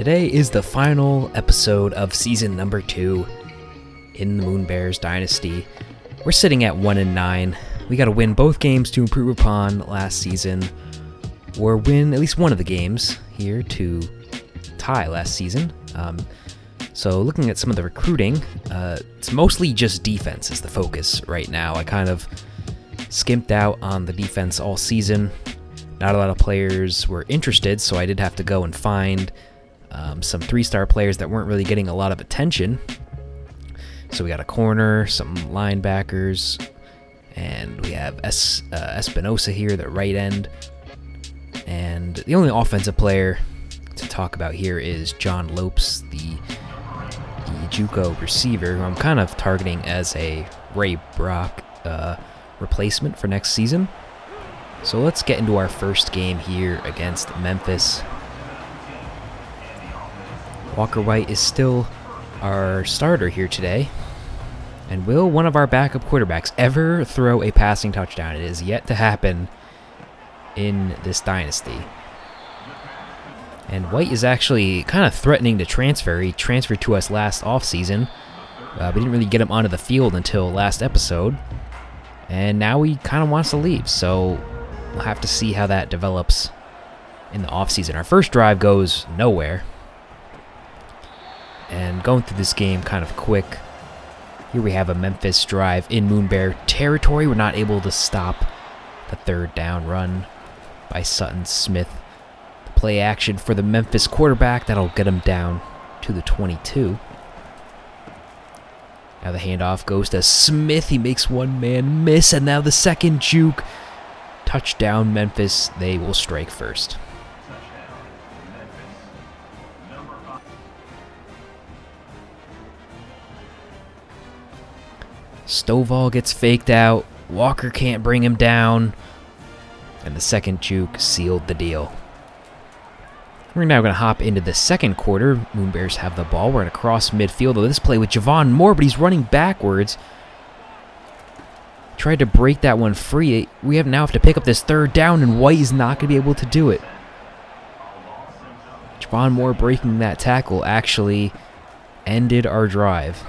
Today is the final episode of season number 2 in the Moonbears Dynasty. We're sitting at 1-9. We got to win both games to improve upon last season, or win at least one of the games here to tie last season. So looking at some of the recruiting, it's mostly just defense is the focus right now. I kind of skimped out on the defense all season. Not a lot of players were interested, so I did have to go and find some 3-star players that weren't really getting a lot of attention. So we got a corner, some linebackers, and we have Espinosa here, the right end. And the only offensive player to talk about here is John Lopes, the JUCO receiver, who I'm kind of targeting as a Ray Brock replacement for next season. So let's get into our first game here against Memphis. Walker White is still our starter here today. And will one of our backup quarterbacks ever throw a passing touchdown? It is yet to happen in this dynasty. And White is actually kind of threatening to transfer. He transferred to us last offseason. We didn't really get him onto the field until last episode. And now he kind of wants to leave. So we'll have to see how that develops in the offseason. Our first drive goes nowhere. And going through this game kind of quick. Here we have a Memphis drive in Moonbear territory. We're not able to stop the third down run by Sutton Smith. The play action for the Memphis quarterback. That'll get him down to the 22. Now the handoff goes to Smith. He makes one man miss. And now the second juke. Touchdown Memphis. They will strike first. Stovall gets faked out. Walker can't bring him down. And the second juke sealed the deal. We're now going to hop into the second quarter. Moonbears have the ball. We're going to cross midfield. This play with Javon Moore, but he's running backwards. Tried to break that one free. We now have to pick up this third down, and White is not going to be able to do it. Javon Moore breaking that tackle actually ended our drive.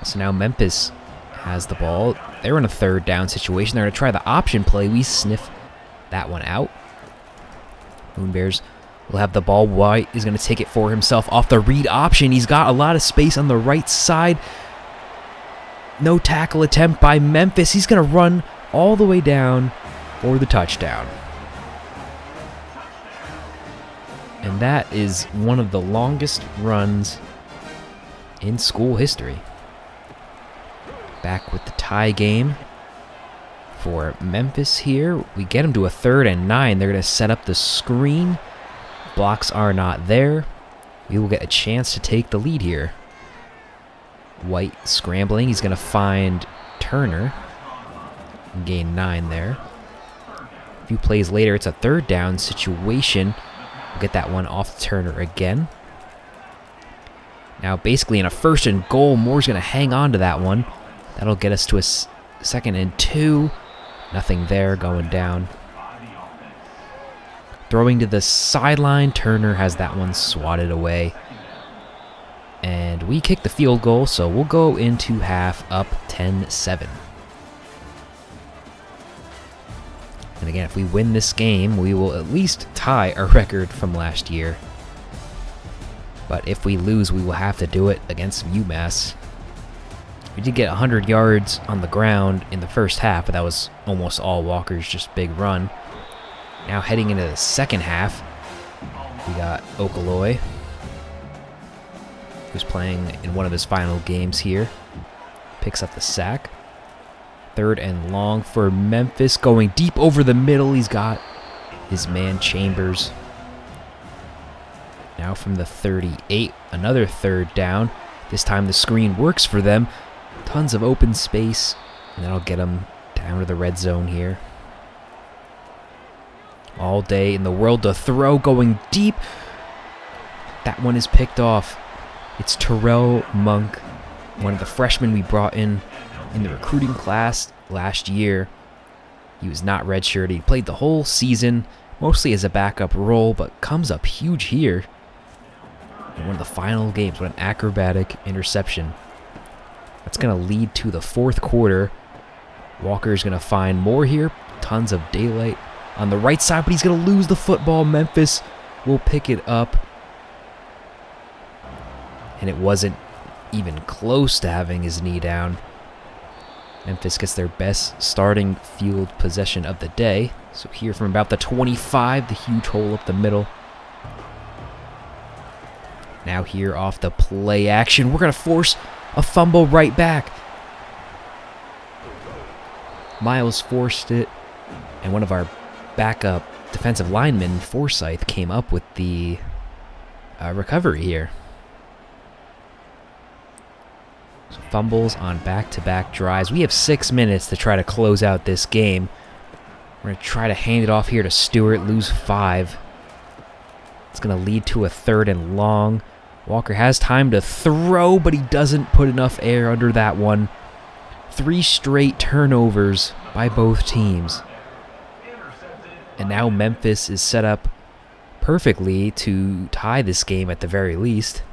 So now Memphis has the ball. They're in a third down situation. They're going to try the option play. We sniff that one out. Moonbears will have the ball. White is going to take it for himself off the read option. He's got a lot of space on the right side. No tackle attempt by Memphis. He's going to run all the way down for the touchdown. And that is one of the longest runs in school history. Back with the tie game for Memphis here. We get them to a 3rd and 9. They're going to set up the screen. Blocks are not there. We will get a chance to take the lead here. White scrambling. He's going to find Turner. Gain 9 there. A few plays later, it's a 3rd down situation. We'll get that one off Turner again. Now basically in a 1st and goal, Moore's going to hang on to that one. That'll get us to a 2nd and 2. Nothing there, going down. Throwing to the sideline. Turner has that one swatted away. And we kick the field goal, so we'll go into half up 10-7. And again, if we win this game, we will at least tie our record from last year. But if we lose, we will have to do it against UMass. We did get 100 yards on the ground in the first half, but that was almost all Walker's just big run. Now heading into the second half, we got Okaloy, who's playing in one of his final games here. Picks up the sack. 3rd and long for Memphis, going deep over the middle. He's got his man Chambers. Now from the 38, another 3rd down. This time the screen works for them. Tons of open space, and that'll get them down to the red zone here. All day in the world to throw, going deep. That one is picked off. It's Terrell Monk, one of the freshmen we brought in the recruiting class last year. He was not redshirted. He played the whole season, mostly as a backup role, but comes up huge here. in one of the final games. What an acrobatic interception. That's going to lead to the fourth quarter. Walker's going to find more here. Tons of daylight on the right side, but he's going to lose the football. Memphis will pick it up. And it wasn't even close to having his knee down. Memphis gets their best starting field possession of the day. So here from about the 25, the huge hole up the middle. Now here off the play action, we're going to force a fumble right back. Miles forced it, and one of our backup defensive linemen, Forsyth, came up with the recovery here. So fumbles on back-to-back drives. We have 6 minutes to try to close out this game. We're going to try to hand it off here to Stewart, lose 5. It's going to lead to a 3rd and long. Walker has time to throw, but he doesn't put enough air under that one. 3 straight turnovers by both teams. And now Memphis is set up perfectly to tie this game at the very least.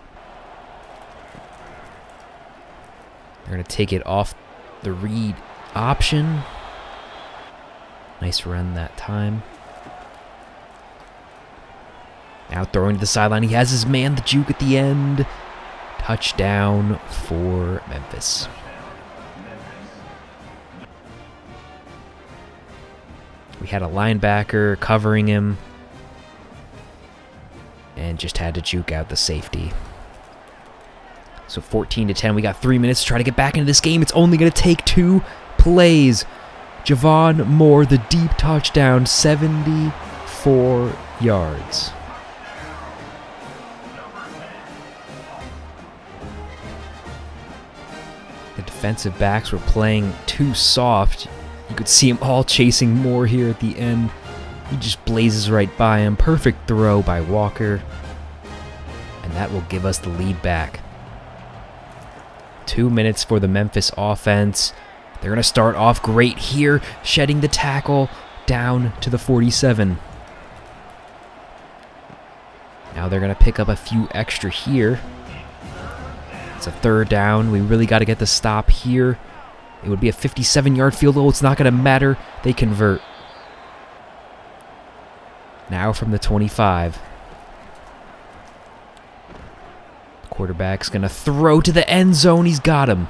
They're going to take it off the read option. Nice run that time. Now throwing to the sideline. He has his man, the juke at the end. Touchdown for Memphis. We had a linebacker covering him. And just had to juke out the safety. So 14-10, we got 3 minutes to try to get back into this game. It's only going to take 2 plays. Javon Moore, the deep touchdown, 74 yards. The defensive backs were playing too soft. You could see them all chasing Moore here at the end. He just blazes right by him. Perfect throw by Walker. And that will give us the lead back. 2 minutes for the Memphis offense. They're going to start off great here, shedding the tackle down to the 47. Now they're going to pick up a few extra here. It's a 3rd down. We really got to get the stop here. It would be a 57-yard field goal. It's not going to matter. They convert. Now from the 25. Quarterback's going to throw to the end zone. He's got him.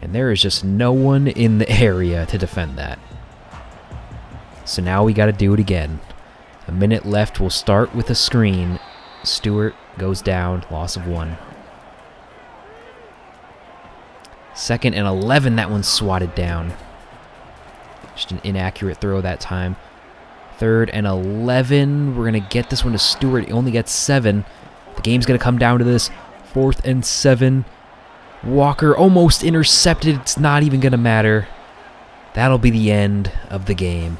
And there is just no one in the area to defend that. So now we got to do it again. A minute left. We'll start with a screen. Stewart goes down. Loss of 1. 2nd and 11. That one's swatted down. Just an inaccurate throw that time. 3rd and 11. We're going to get this one to Stewart. He only gets 7. The game's going to come down to this. 4th and 7. Walker almost intercepted. It's not even going to matter. That'll be the end of the game.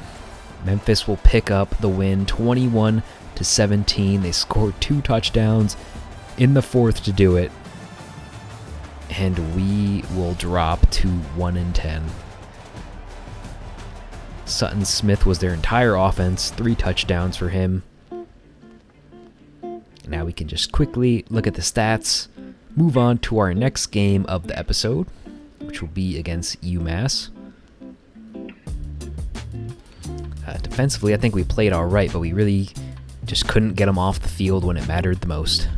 Memphis will pick up the win 21-17. They scored 2 touchdowns in the 4th to do it. And we will drop to 1-10. Sutton Smith was their entire offense, 3 touchdowns for him. Now we can just quickly look at the stats, move on to our next game of the episode, which will be against UMass. Defensively, I think we played all right, but we really just couldn't get them off the field when it mattered the most.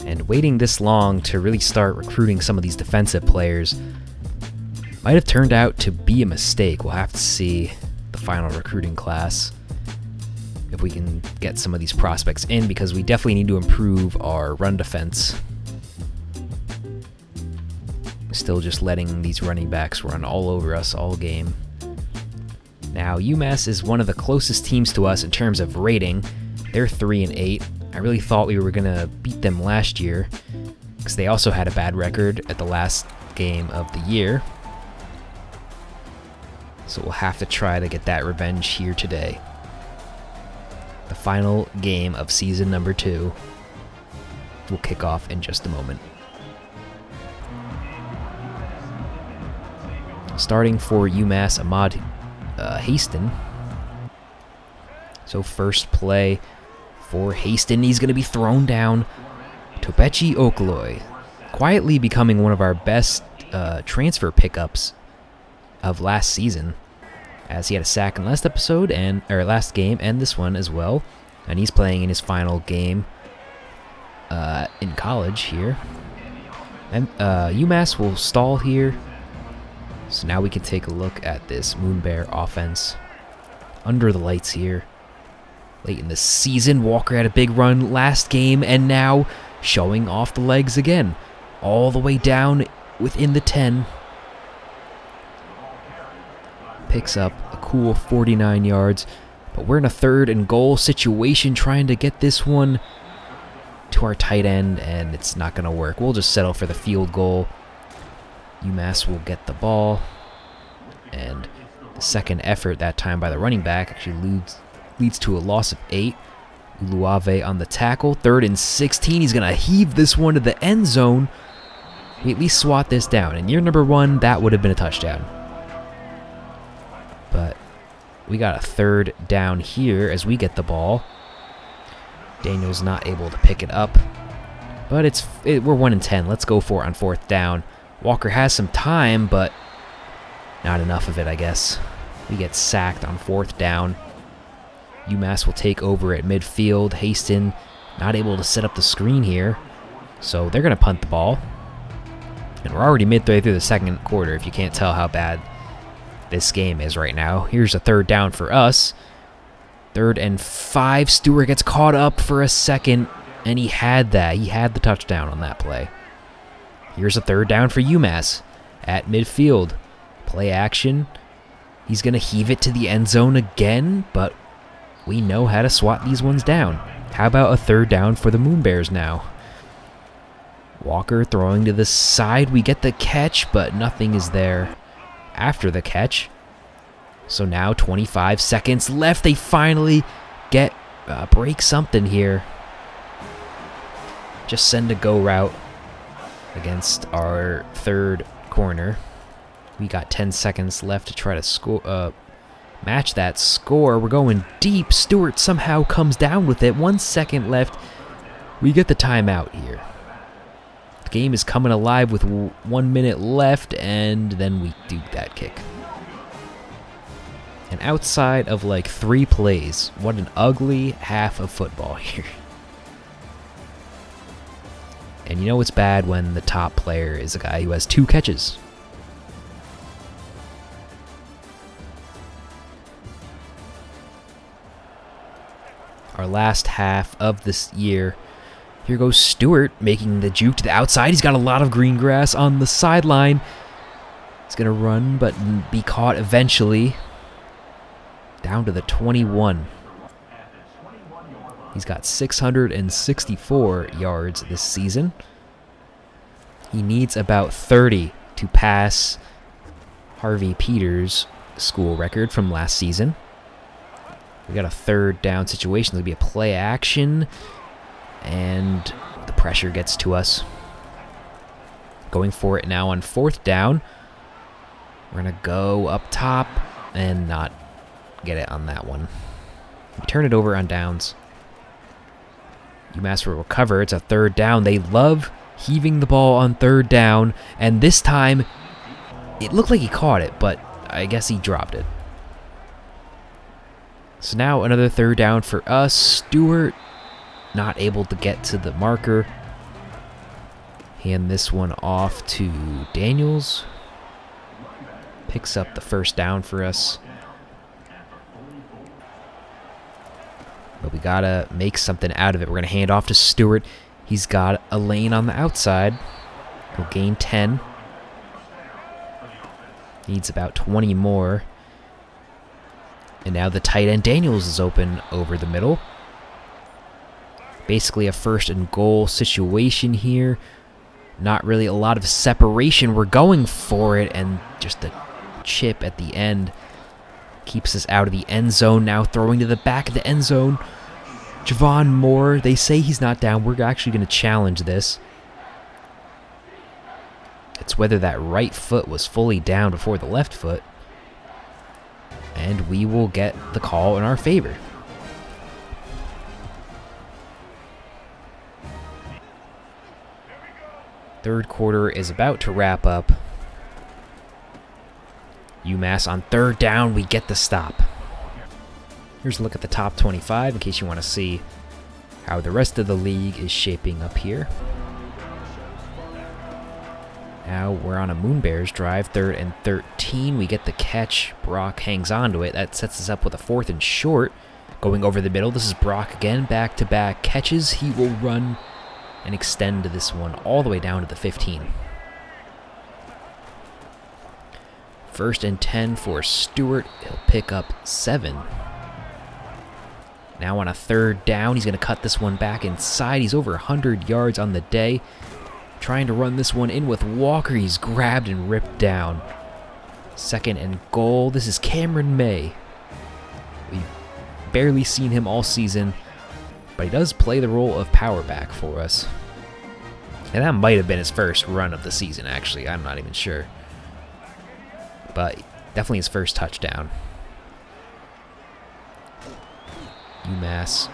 And waiting this long to really start recruiting some of these defensive players might have turned out to be a mistake. We'll have to see the final recruiting class if we can get some of these prospects in, because we definitely need to improve our run defense. Still just letting these running backs run all over us all game. Now, UMass is one of the closest teams to us in terms of rating. They're 3-8. I really thought we were going to beat them last year, because they also had a bad record at the last game of the year. So we'll have to try to get that revenge here today. The final game of season number 2 will kick off in just a moment. Starting for UMass, Ahmad Haston. So first play for Haston. He's going to be thrown down. Tobechi Okoloi, quietly becoming one of our best transfer pickups of last season, as he had a sack in last game and this one as well, and he's playing in his final game in college here. And UMass will stall here, so now we can take a look at this Moonbear offense under the lights here. Late in the season, Walker had a big run last game, and now showing off the legs again, all the way down within the 10. Picks up a cool 49 yards, but we're in a 3rd and goal situation trying to get this one to our tight end, and it's not going to work. We'll just settle for the field goal. UMass will get the ball, and the second effort that time by the running back actually leads to a loss of 8. Uluave on the tackle. 3rd and 16. He's going to heave this one to the end zone. We at least swat this down. In year number 1, that would have been a touchdown. But we got a 3rd down here as we get the ball. Daniel's not able to pick it up. But we're 1 and 10. Let's go for it on 4th down. Walker has some time, but not enough of it, I guess. We get sacked on 4th down. UMass will take over at midfield. Haston not able to set up the screen here, so they're going to punt the ball. And we're already midway through the second quarter, if you can't tell how bad this game is right now. Here's a 3rd down for us. 3rd and 5. Stewart gets caught up for a second, and he had that. He had the touchdown on that play. Here's a 3rd down for UMass at midfield. Play action. He's going to heave it to the end zone again, but we know how to swat these ones down. How about a 3rd down for the Moonbears now? Walker throwing to the side. We get the catch, but nothing is there after the catch. So now 25 seconds left. They finally get break something here. Just send a go route against our 3rd corner. We got 10 seconds left to try to score. Match that score. We're going deep. Stewart somehow comes down with it. 1 second left. We get the timeout here. The game is coming alive with 1 minute left, and then we do that kick. And outside of like 3 plays, what an ugly half of football here. And you know it's bad when the top player is a guy who has 2 catches. Our last half of this year. Here goes Stewart making the juke to the outside. He's got a lot of green grass on the sideline. He's going to run but be caught eventually. Down to the 21. He's got 664 yards this season. He needs about 30 to pass Harvey Peters' school record from last season. We got a 3rd down situation. There'll be a play action, and the pressure gets to us. Going for it now on 4th down. We're going to go up top and not get it on that one. We turn it over on downs. UMass will recover. It's a 3rd down. They love heaving the ball on 3rd down, and this time it looked like he caught it, but I guess he dropped it. So now another 3rd down for us. Stewart not able to get to the marker. Hand this one off to Daniels. Picks up the 1st down for us. But we gotta make something out of it. We're gonna hand off to Stewart. He's got a lane on the outside. He'll gain 10. Needs about 20 more. And now the tight end Daniels is open over the middle. Basically a 1st and goal situation here. Not really a lot of separation. We're going for it, and just a chip at the end keeps us out of the end zone. Now throwing to the back of the end zone. Javon Moore, they say he's not down. We're actually going to challenge this. It's whether that right foot was fully down before the left foot. And we will get the call in our favor. Third quarter is about to wrap up. UMass on third down, we get the stop. Here's a look at the top 25 in case you want to see how the rest of the league is shaping up here. Now we're on a Moonbears drive, 3rd and 13. We get the catch. Brock hangs on to it. That sets us up with a 4th and short. Going over the middle, this is Brock again, back-to-back catches. He will run and extend this one all the way down to the 15. 1st and 10 for Stewart. He'll pick up 7. Now on a 3rd down, he's going to cut this one back inside. He's over 100 yards on the day. Trying to run this one in with Walker. He's grabbed and ripped down. 2nd and goal. This is Cameron May. We've barely seen him all season, but he does play the role of power back for us. And that might have been his first run of the season, actually. I'm not even sure. But definitely his first touchdown. UMass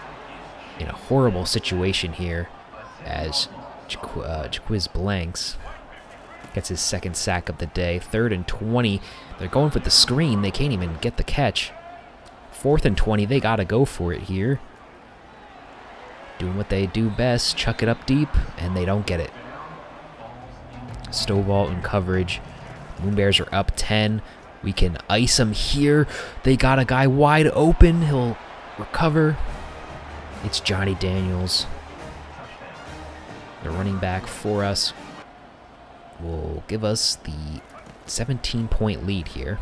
in a horrible situation here as Jaquiz Blanks gets his 2nd sack of the day. 3rd and 20. They're going for the screen. They can't even get the catch. 4th and 20. They got to go for it here. Doing what they do best. Chuck it up deep, and they don't get it. Stovall in coverage. Moonbears are up 10. We can ice them here. They got a guy wide open. He'll recover. It's Johnny Daniels. The running back for us will give us the 17-point lead here.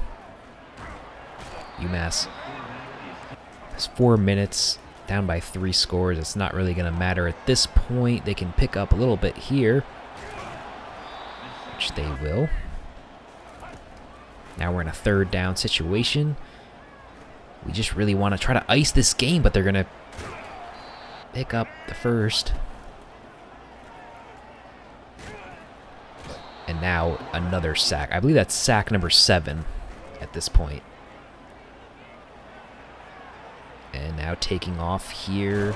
UMass has 4 minutes, down by 3 scores. It's not really going to matter at this point. They can pick up a little bit here, which they will. Now we're in a 3rd down situation. We just really want to try to ice this game, but they're going to pick up the 1st. And now another sack. I believe that's sack number 7 at this point. And now taking off here.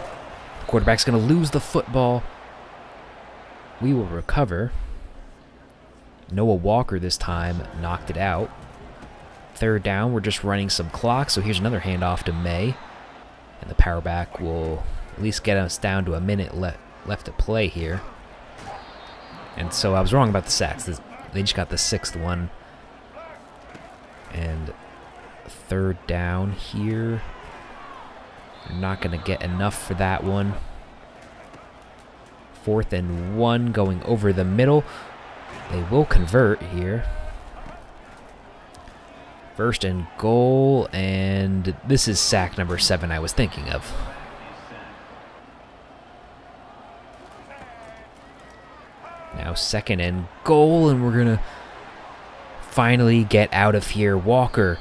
The quarterback's going to lose the football. We will recover. Noah Walker this time knocked it out. 3rd down, we're just running some clock. So here's another handoff to May. And the power back will at least get us down to a minute left to play here. And so I was wrong about the sacks. They just got the 6th one. And 3rd down here. They're not going to get enough for that one. 4th and 1 going over the middle. They will convert here. 1st and goal. And this is sack number 7 I was thinking of. Now 2nd and goal, and we're going to finally get out of here. Walker,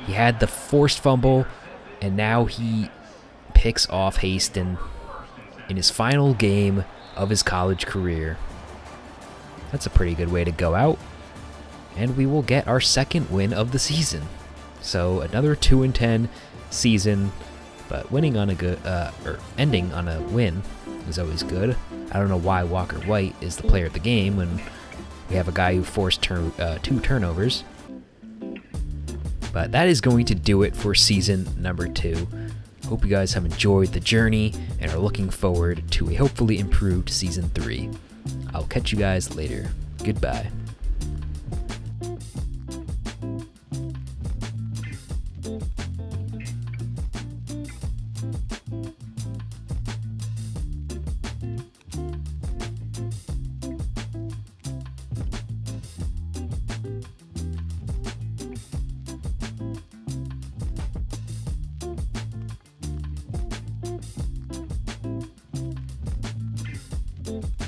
he had the forced fumble, and now he picks off Haston in his final game of his college career. That's a pretty good way to go out, and we will get our 2nd win of the season. So another 2-10 season, but winning on a good, or ending on a win is always good. I don't know why Walker White is the player of the game when we have a guy who forced 2 turnovers. But that is going to do it for season number 2. Hope you guys have enjoyed the journey and are looking forward to a hopefully improved season 3. I'll catch you guys later. Goodbye. you.